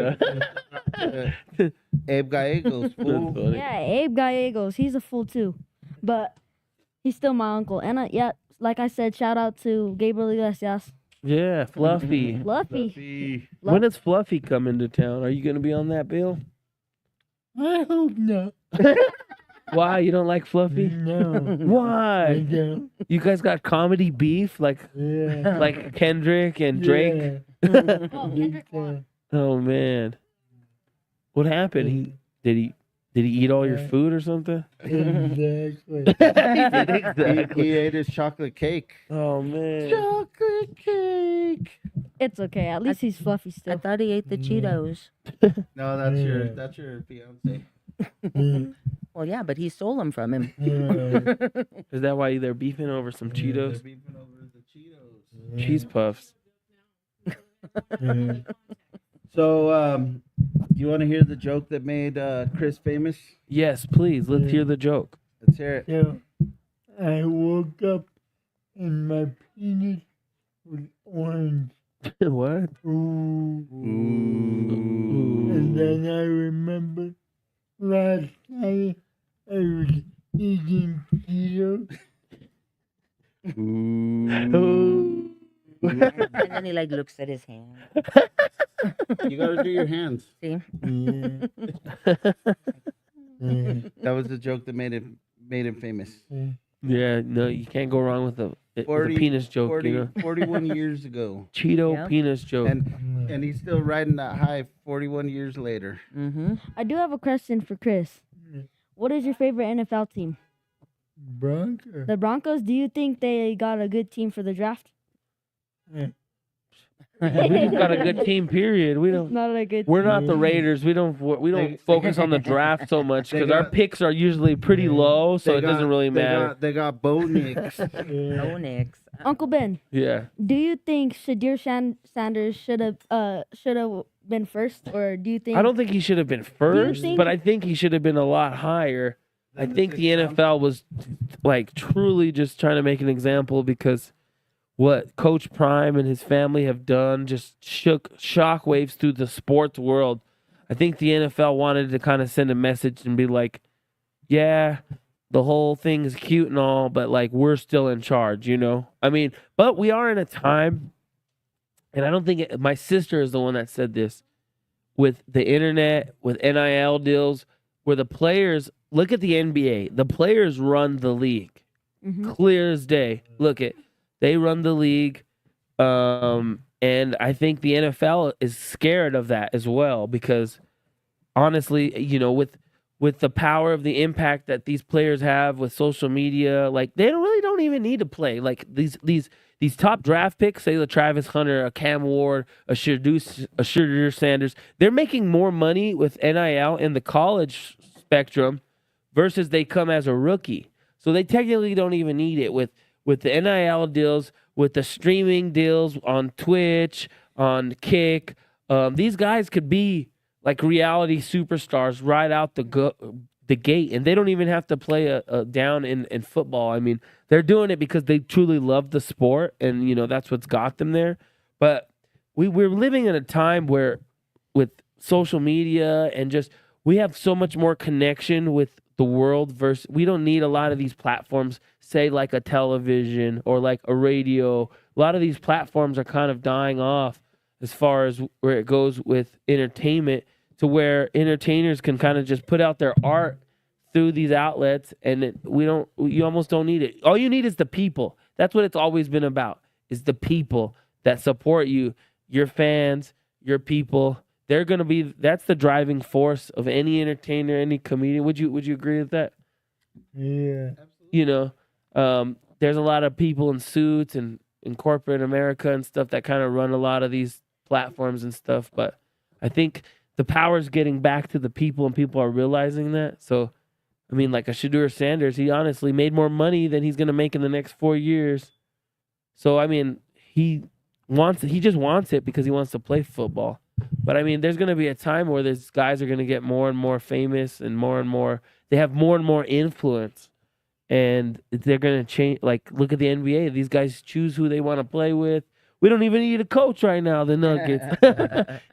Abe Gallegos, fool. Yeah, Abe Gallegos. He's a fool too, but he's still my uncle. And like I said, shout out to Gabriel Iglesias. Yeah, Fluffy. Fluffy. When does Fluffy come into town? Are you gonna be on that bill? I hope not. Why? You don't like Fluffy? No. Why? I don't. You guys got comedy beef like Kendrick and Drake? Oh man. What happened? Did he eat all your food or something? Exactly. He ate his chocolate cake. Oh man. Chocolate cake. It's okay. At least he's fluffy still. I thought he ate the Cheetos. No, that's your fiance. Well, yeah, but he stole them from him. Is that why they're beefing over some Cheetos? They're beefing over the Cheetos. Cheese puffs. So, do you want to hear the joke that made Chris famous? Yes, please. Let's hear the joke. Let's hear it. So, I woke up and my penis was orange. What? Ooh. And then I remembered last night I was eating Cheetos. Ooh. And then he like looks at his hand. You gotta do your hands. See? That was the joke that made him famous. Yeah, no, you can't go wrong with a 40 penis joke. 40 you know? 41 years ago. Cheeto Yep. penis joke. And he's still riding that high 41 years later. Mm-hmm. I do have a question for Chris. What is your favorite NFL team? Broncos. The Broncos. Do you think they got a good team for the draft? We just got a good team. Period. We don't. Not a good. We're not the Raiders. We don't focus on the draft so much because our picks are usually pretty low, so it doesn't really matter. They got Bo Nix. No Nix. Uncle Ben, Yeah. do you think Shadir Sanders should have been first, or do you think? I don't think he should have been first, think- but I think he should have been a lot higher. I think the NFL was like truly just trying to make an example because what Coach Prime and his family have done just shook shockwaves through the sports world. I think the NFL wanted to kind of send a message and be like, yeah, the whole thing is cute and all, but like we're still in charge, you know? I mean, but we are in a time, and I don't think my sister is the one that said this, with the internet, with NIL deals, where the players, look at the NBA, the players run the league. Clear as day. Look at, they run the league. And I think the NFL is scared of that as well because honestly, you know, with the power of the impact that these players have with social media, like they don't even need to play. Like these top draft picks, say the Travis Hunter, a Cam Ward, a Shadir Sanders, they're making more money with NIL in the college spectrum versus they come as a rookie. So they technically don't even need it with the NIL deals, with the streaming deals on Twitch, on Kick. These guys could be like reality superstars right out the gate, and they don't even have to play a down in football. I mean, they're doing it because they truly love the sport, and you know that's what's got them there. But we're living in a time where, with social media and just we have so much more connection with the world versus we don't need a lot of these platforms, say like a television or like a radio. A lot of these platforms are kind of dying off as far as where it goes with entertainment, to where entertainers can kind of just put out their art through these outlets, and you almost don't need it. All you need is the people. That's what it's always been about, is the people that support you, your fans, your people. They're going to be, that's the driving force of any entertainer, any comedian. Would you agree with that? Yeah. You know, there's a lot of people in suits and in corporate America and stuff that kind of run a lot of these platforms and stuff. But I think the power is getting back to the people, and people are realizing that. So, I mean, like a Shadir Sanders, he honestly made more money than he's going to make in the next 4 years. So, I mean, he just wants it because he wants to play football. But I mean, there's going to be a time where these guys are going to get more and more famous and more, they have more and more influence, and they're going to change. Like, look at the NBA. These guys choose who they want to play with. We don't even need a coach right now, the Nuggets.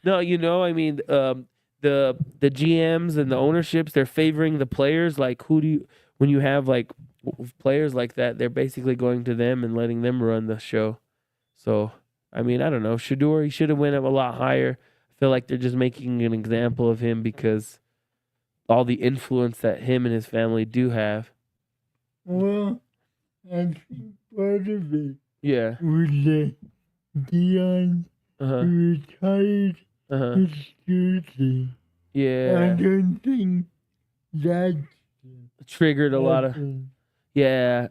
No, you know, I mean, the GMs and the ownerships, they're favoring the players. Like, when you have like players like that, they're basically going to them and letting them run the show. So, I mean, I don't know. Shadur, he should have went up a lot higher. I feel like they're just making an example of him because all the influence that him and his family do have. Well, I think part of it Yeah. was that Dion retired his jersey. Yeah. I don't think that Triggered a lot of. happened. Yeah.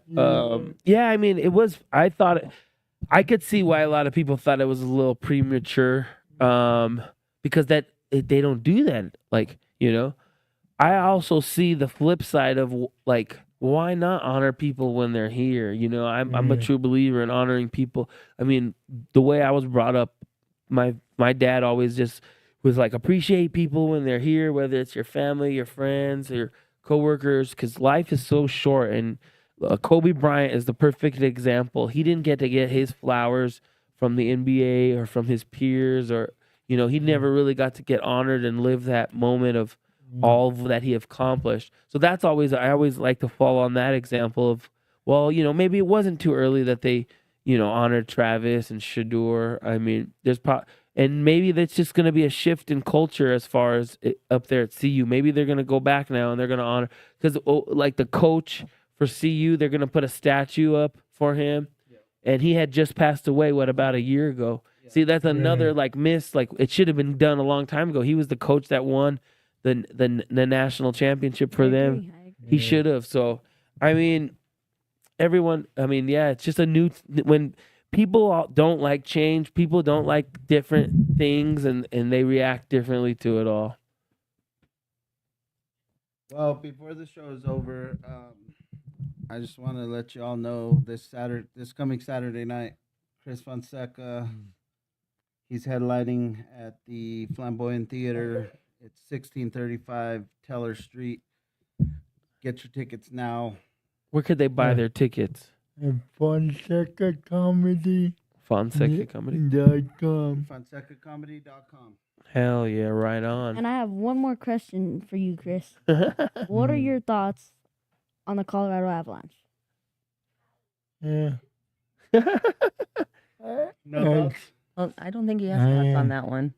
Yeah, I mean, I could see why a lot of people thought it was a little premature, because they don't do that. Like, you know, I also see the flip side of like, why not honor people when they're here? You know, I'm a true believer in honoring people. I mean, the way I was brought up, my dad always just was like, appreciate people when they're here, whether it's your family, your friends, or coworkers, because life is so short. And Kobe Bryant is the perfect example. He didn't get to get his flowers from the NBA or from his peers, or, you know, he never really got to get honored and live that moment of all that he accomplished. So that's always, I always like to fall on that example of, well, you know, maybe it wasn't too early that they, you know, honored Travis and Shador. I mean, and maybe that's just going to be a shift in culture as far as up there at CU. Maybe they're going to go back now and they're going to honor, because like the coach for CU, they're going to put a statue up for him. And he had just passed away, about a year ago. Yeah. See, that's another like miss. Like it should have been done a long time ago. He was the coach that won the national championship for them. He should have. So, I mean, everyone. I mean, yeah, it's just a new when people don't like change. People don't like different things, and they react differently to it all. Well, before the show is over, I just want to let you all know this coming Saturday night, Chris Fonseca, he's headlining at the Flamboyant Theater. It's 1635 Teller Street. Get your tickets now. Where could they buy their tickets? Fonseca Comedy. FonsecaComedy.com. FonsecaComedy.com. Hell yeah, right on. And I have one more question for you, Chris. What are your thoughts on the Colorado Avalanche? Yeah. No. Well, I don't think he has thoughts on that one.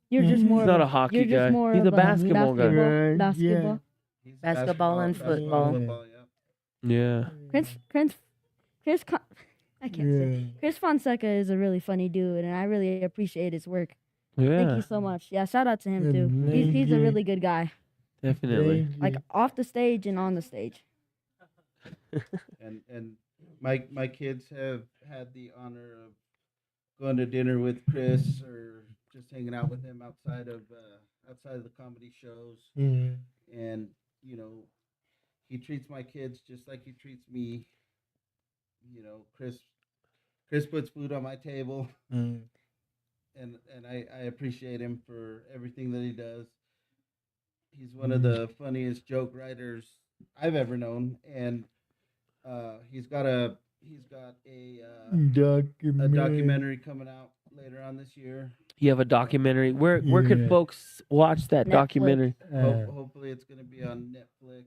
You're just more. He's not a hockey guy. He's a basketball guy. Basketball. Basketball and football. Yeah. I can't say. Chris Fonseca is a really funny dude, and I really appreciate his work. Yeah. Thank you so much. Yeah, shout out to him too. He's a really good guy. Definitely. Like off the stage and on the stage. and my kids have had the honor of going to dinner with Chris or just hanging out with him outside of the comedy shows. And you know, he treats my kids just like he treats me. You know, Chris puts food on my table. And I appreciate him for everything that he does. He's one of the funniest joke writers I've ever known, and he's got a documentary coming out later on this year. You have a documentary. Where could folks watch that documentary? Hopefully, it's going to be on Netflix.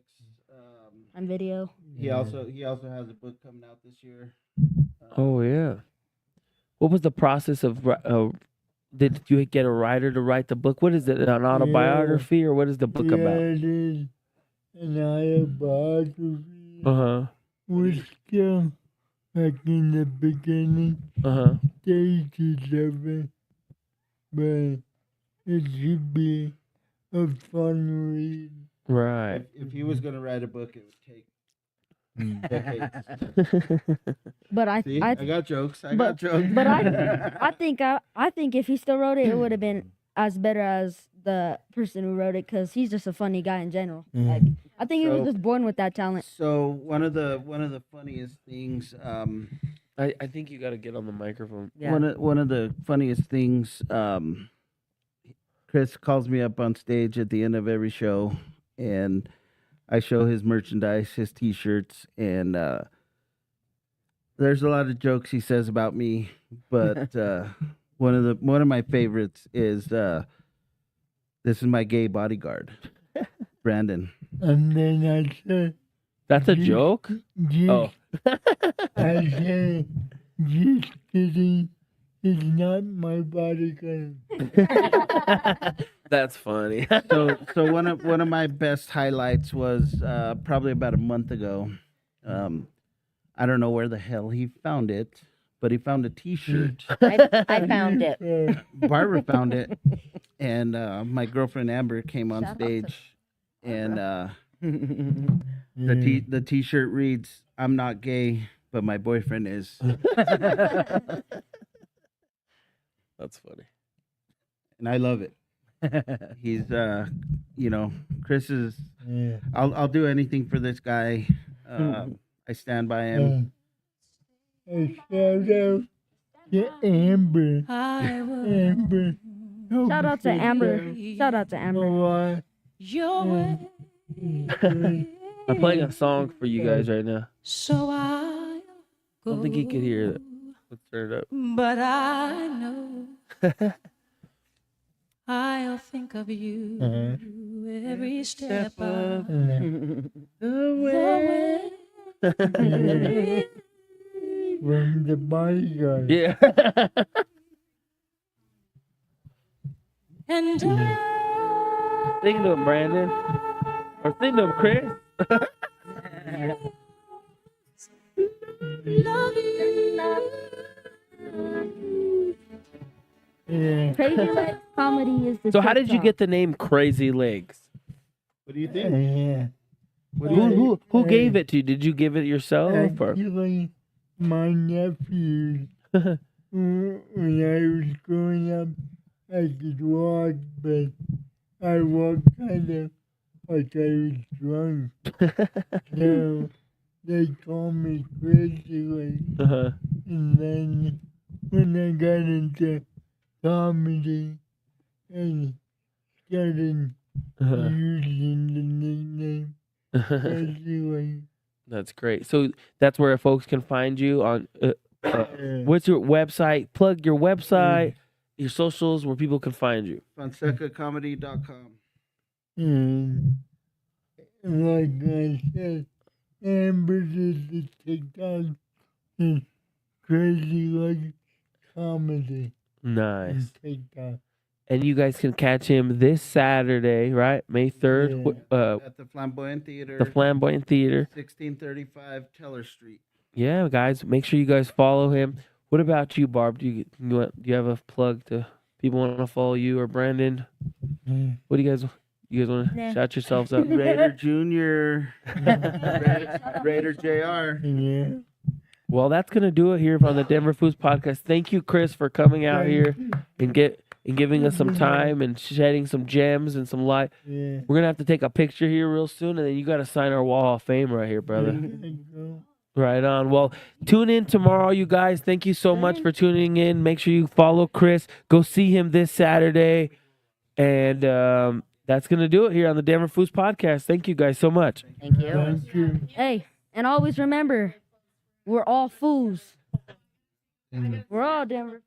On video. He also has a book coming out this year. Oh yeah. What was the process of? Did you get a writer to write the book? What is it? An autobiography, or what is the book about? It is an autobiography. We're still like in the beginning stages of it, but it should be a fun read. Right. If he was going to write a book, it would take decades. But I got jokes. But I think if he still wrote it, it would have been as better as the person who wrote it, because he's just a funny guy in general. Like I think he was just born with that talent. So one of the funniest things. I think you got to get on the microphone. Yeah. One of the funniest things. Chris calls me up on stage at the end of every show, and I show his merchandise, his T-shirts, and there's a lot of jokes he says about me. But one of my favorites is this is my gay bodyguard, Brandon. And then I said, "That's a joke." Oh, I said, "Just kidding. He's not my bodyguard." That's funny. So one of my best highlights was probably about a month ago. I don't know where the hell he found it, but he found a T-shirt. I found it. Barbara found it, and my girlfriend Amber came on stage, and the T-shirt reads, "I'm not gay, but my boyfriend is." That's funny, and I love it. He's Chris is. I'll do anything for this guy. I stand by him. A shout out to Amber. Amber. Shout out to Amber. Shout out to Amber. I'm playing a song for you guys right now. So I don't think he could hear it. Let's turn it up. But I know I'll think of you every step of the way. From the bodyguard. Yeah. and Sing to him, Brandon. Or sing to him, Chris. love you. Crazy Legs comedy is the So how did you TikTok. get the name Crazy Legs? What do you think? Yeah. Who gave it to you? Did you give it yourself? Or? Actually, my nephew, when I was growing up, I could walk, but I walked kind of like I was drunk. So they called me Crazy Legs. And then when I got into comedy, I started using the nickname Crazy Legs. That's great. So that's where folks can find you on. What's your website? Plug your website, your socials, where people can find you. FonsecaComedy.com. And like I said, Amber did the TikTok is Crazy Legs Comedy. Nice. on TikTok. And you guys can catch him this Saturday, right? May 3rd. At the Flamboyant Theater. The Flamboyant Theater. 1635 Teller Street. Yeah, guys, make sure you guys follow him. What about you, Barb? Do you have a plug to people want to follow you or Brandon? What do you guys want to Nah. shout yourselves up? Raider Jr. Raider JR. Yeah. Well, that's gonna do it here on the Denver Foos Podcast. Thank you, Chris, for coming out here and giving us some time and shedding some gems and some light. Yeah. We're gonna have to take a picture here real soon, and then you gotta sign our Wall of Fame right here, brother. Right on. Well, tune in tomorrow, you guys. Thank you so much for tuning in. Make sure you follow Chris. Go see him this Saturday. And that's going to do it here on the Denver Foos Podcast. Thank you guys so much. Thank you. Hey, and always remember, we're all fools. We're all Denver.